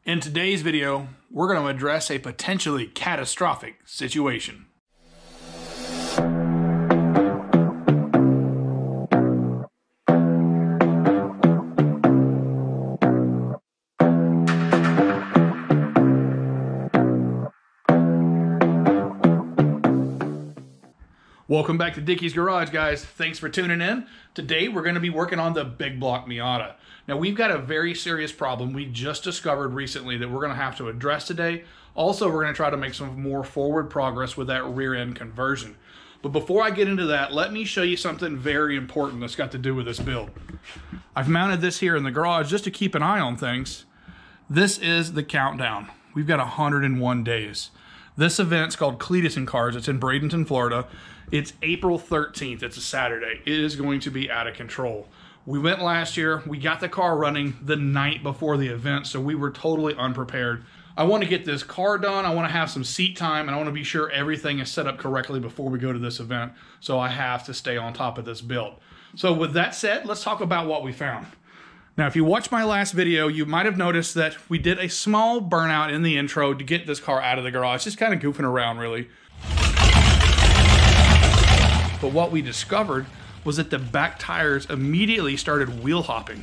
In today's video, we're going to address a potentially catastrophic situation. Welcome back to Dickey's Garage, guys. Thanks for tuning in. Today, we're going to be working on the big block Miata. Now, we've got a very serious problem we just discovered recently that we're going to have to address today. Also, we're going to try to make some more forward progress with that rear end conversion. But before I get into that, let me show you something very important that's got to do with this build. I've mounted this here in the garage just to keep an eye on things. This is the countdown. We've got 101 days. This event's called Cleetus and Cars. It's in Bradenton, Florida. It's April 13th. It's a Saturday. It is going to be out of control. We went last year. We got the car running the night before the event, so we were totally unprepared. I want to get this car done. I want to have some seat time, and I want to be sure everything is set up correctly before we go to this event, so I have to stay on top of this build. So with that said, let's talk about what we found. Now, if you watched my last video, you might have noticed that we did a small burnout in the intro to get this car out of the garage, just kind of goofing around, really. But what we discovered was that the back tires immediately started wheel hopping.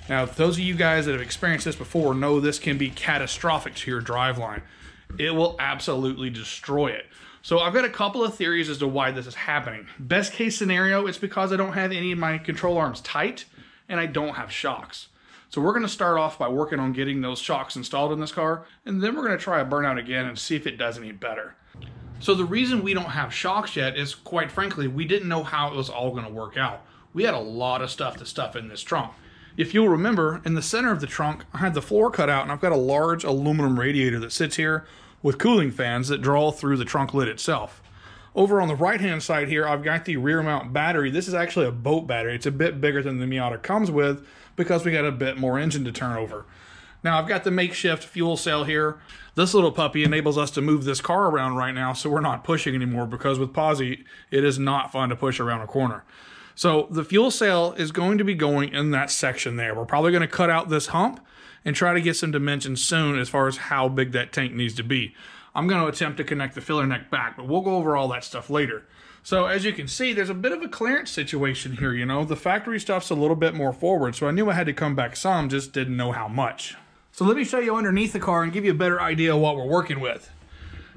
Now, those of you guys that have experienced this before know this can be catastrophic to your driveline. It will absolutely destroy it. So I've got a couple of theories as to why this is happening. Best case scenario, it's because I don't have any of my control arms tight and I don't have shocks. So we're going to start off by working on getting those shocks installed in this car, and then we're going to try a burnout again and see if it does any better. So the reason we don't have shocks yet is, quite frankly, we didn't know how it was all going to work out. We had a lot of stuff to stuff in this trunk. If you'll remember, in the center of the trunk, I had the floor cut out, and I've got a large aluminum radiator that sits here with cooling fans that draw through the trunk lid itself. Over on the right-hand side here, I've got the rear mount battery. This is actually a boat battery. It's a bit bigger than the Miata comes with because we got a bit more engine to turn over. Now, I've got the makeshift fuel cell here. This little puppy enables us to move this car around right now, so we're not pushing anymore, because with Posi, it is not fun to push around a corner. So the fuel cell is going to be going in that section there. We're probably going to cut out this hump and try to get some dimensions soon as far as how big that tank needs to be. I'm going to attempt to connect the filler neck back, but we'll go over all that stuff later. So as you can see, there's a bit of a clearance situation here, you know. The factory stuff's a little bit more forward, so I knew I had to come back some, just didn't know how much. So let me show you underneath the car and give you a better idea of what we're working with.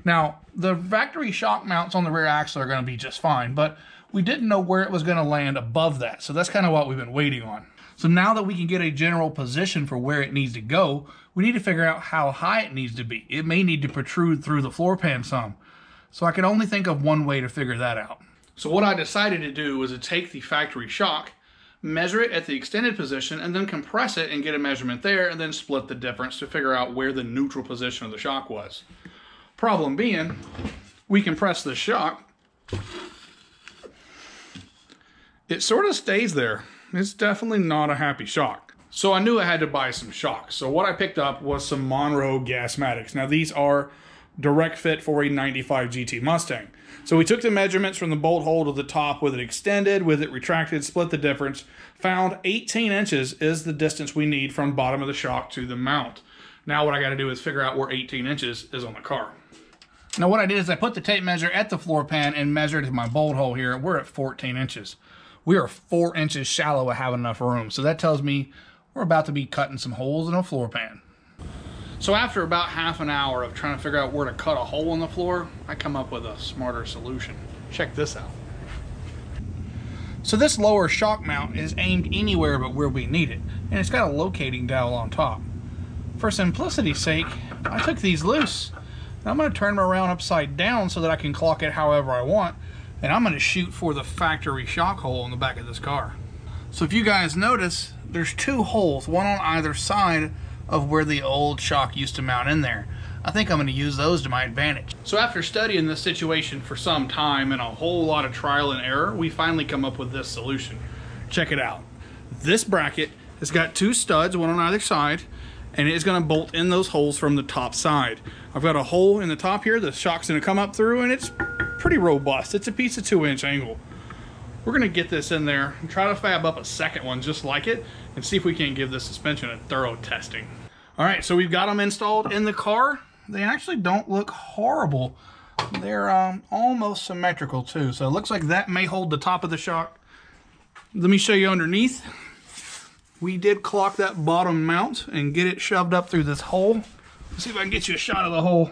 Now, the factory shock mounts on the rear axle are going to be just fine, but we didn't know where it was going to land above that, so that's kind of what we've been waiting on. So now that we can get a general position for where it needs to go, we need to figure out how high it needs to be. It may need to protrude through the floor pan some. So I can only think of one way to figure that out. So what I decided to do was to take the factory shock, measure it at the extended position, and then compress it and get a measurement there, and then split the difference to figure out where the neutral position of the shock was. Problem being, we compress the shock, it sort of stays there. It's definitely not a happy shock. So I knew I had to buy some shocks. So what I picked up was some Monroe Gasmatics. Now these are direct fit for a 95 GT Mustang. So we took the measurements from the bolt hole to the top with it extended, with it retracted, split the difference, found 18 inches is the distance we need from bottom of the shock to the mount. Now what I got to do is figure out where 18 inches is on the car. Now what I did is I put the tape measure at the floor pan and measured my bolt hole here. We're at 14 inches. We are 4 inches shallow of having enough room. So that tells me we're about to be cutting some holes in a floor pan. So after about half an hour of trying to figure out where to cut a hole in the floor, I come up with a smarter solution. Check this out. So this lower shock mount is aimed anywhere but where we need it, and it's got a locating dowel on top. For simplicity's sake, I took these loose. Now I'm going to turn them around upside down so that I can clock it however I want, and I'm going to shoot for the factory shock hole in the back of this car. So if you guys notice, there's two holes, one on either side of where the old shock used to mount in there. I think I'm going to use those to my advantage. So after studying this situation for some time and a whole lot of trial and error, we finally come up with this solution. Check it out. This bracket has got two studs, one on either side, and it is going to bolt in those holes from the top side. I've got a hole in the top here the shock's going to come up through, and it's pretty robust. It's a piece of 2-inch angle. We're going to get this in there and try to fab up a second one just like it and see if we can give the suspension a thorough testing. All right, so we've got them installed in the car. They actually don't look horrible. They're almost symmetrical too. So it looks like that may hold the top of the shock. Let me show you underneath. We did clock that bottom mount and get it shoved up through this hole. Let's see if I can get you a shot of the hole.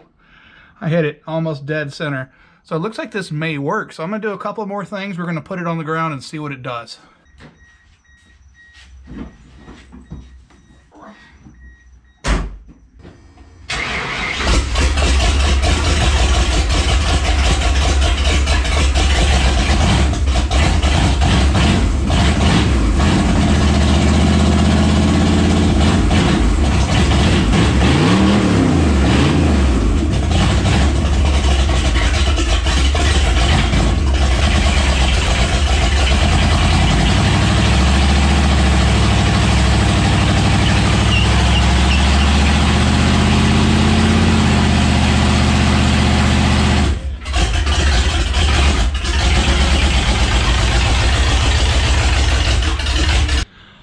I hit it almost dead center. So it looks like this may work. So I'm gonna do a couple more things. We're gonna put it on the ground and see what it does.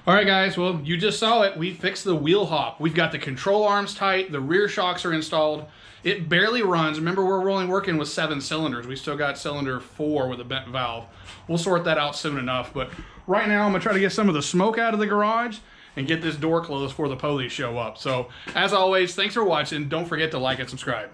All right, guys, well, you just saw it. We fixed the wheel hop. We've got the control arms tight. The rear shocks are installed. It barely runs. Remember, we're only working with 7 cylinders. We still got cylinder 4 with a bent valve. We'll sort that out soon enough. But right now, I'm going to try to get some of the smoke out of the garage and get this door closed before the police show up. So, as always, thanks for watching. Don't forget to like and subscribe.